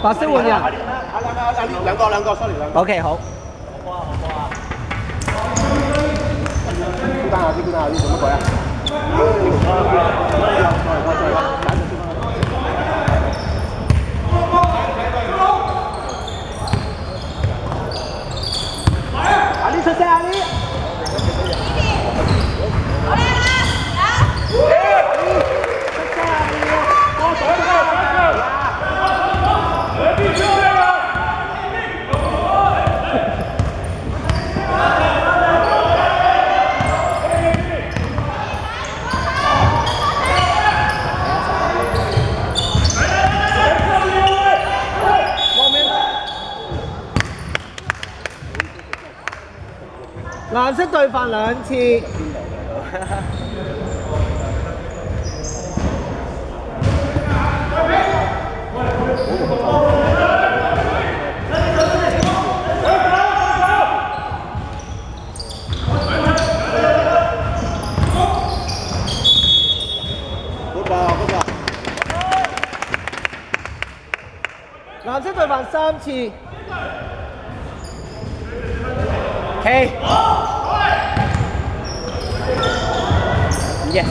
白色換人。兩個 ，sorry 兩個。 OK 好。孤單下啲，做乜鬼啊？阿力出聲，阿力！藍色對犯2次。藍色對犯3次。K。Yes。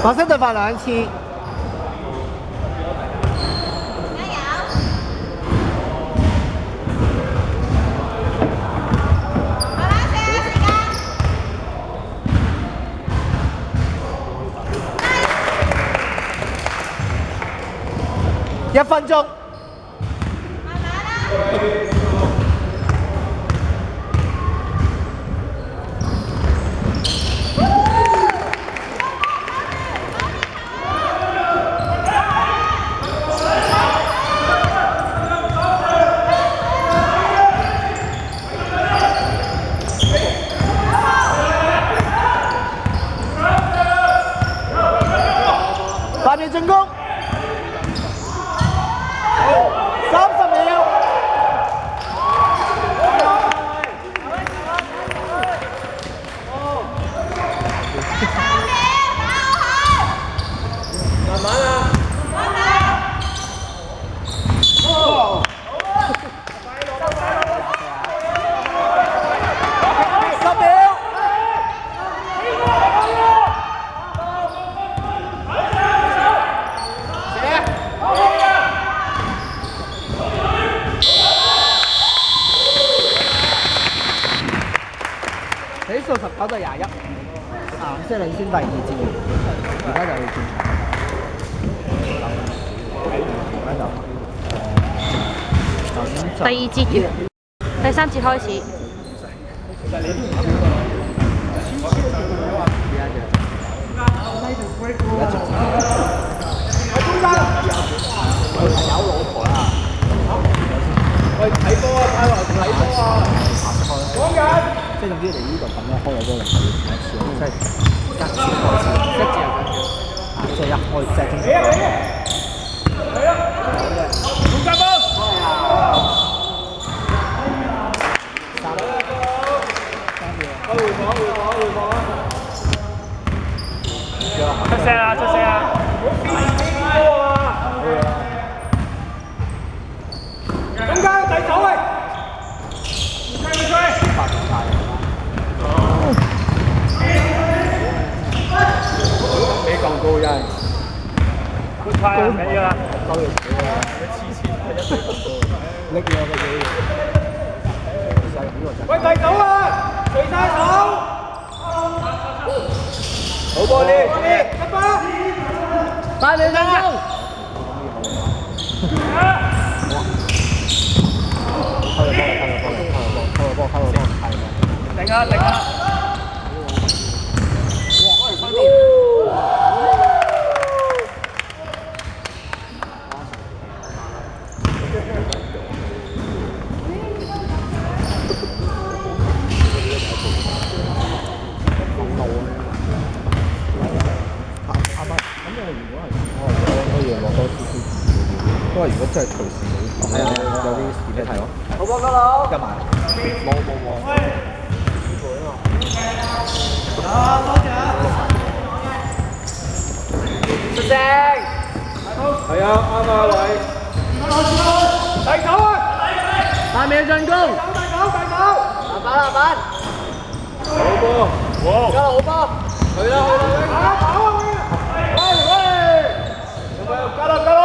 白色對犯2次。1分鐘。8秒進攻。30秒。慢慢啊！10秒。比數19-21，藍色領先第2節，而家就要轉場。第2節完，第3節開始。喂，睇波啊！睇波啊！講緊。即係總之你呢度咁樣開咗波，就係一次，即係1次開始，1節又緊要，即係一開即係正常。係啊！總加分。出聲啊！出聲啊！中間第9位。幾咁高真係，好快啊！緊要啦！高嚟少啊！拎嘢嘅嘢，喂，第9啊！除晒手。好波啲，1分。8秒進攻。頂啊！頂啊！為如果真係隨時會有啲事咩睇咯？好波嗰度，加埋冇。出聲。係啊，啱啊，偉。大手啊！大面進攻。籃板。好波。加好波。去啦！加啦！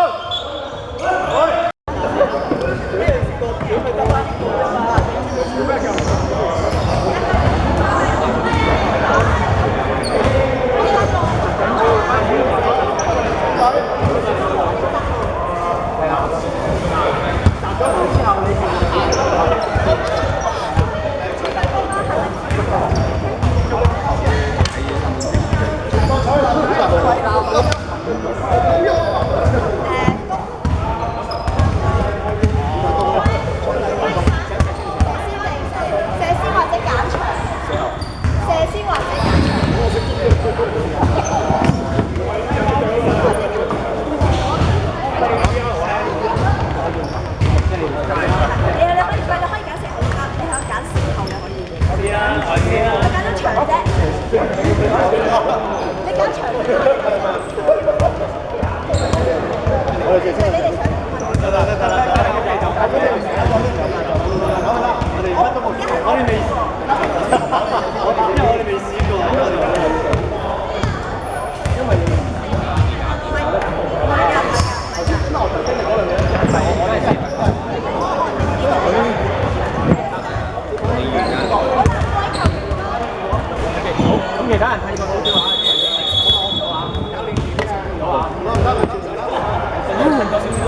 其他人睇過好少啊。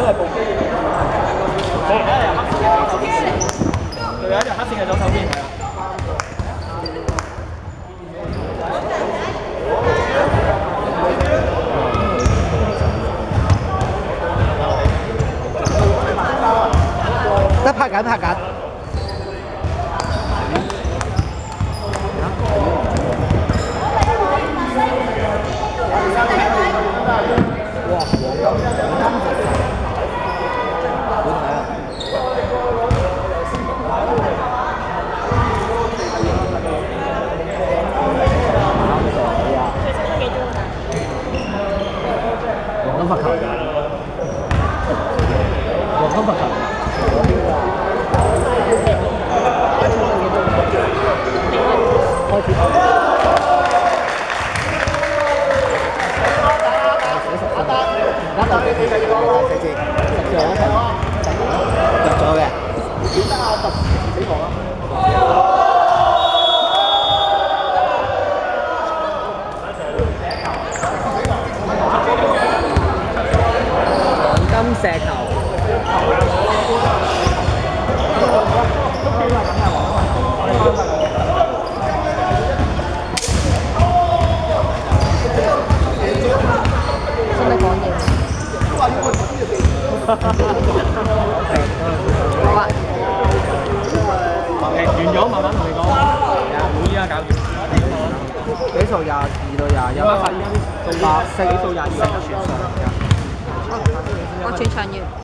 都係部機。有一條黑線係左手邊。得拍緊。罰球，黃金罰球。開始。入咗嘅。金石球。使咪講嘢？好啊。完咗，慢慢同你講。冇依家搞掂。比數22-21。8-4，比數22。我全場要。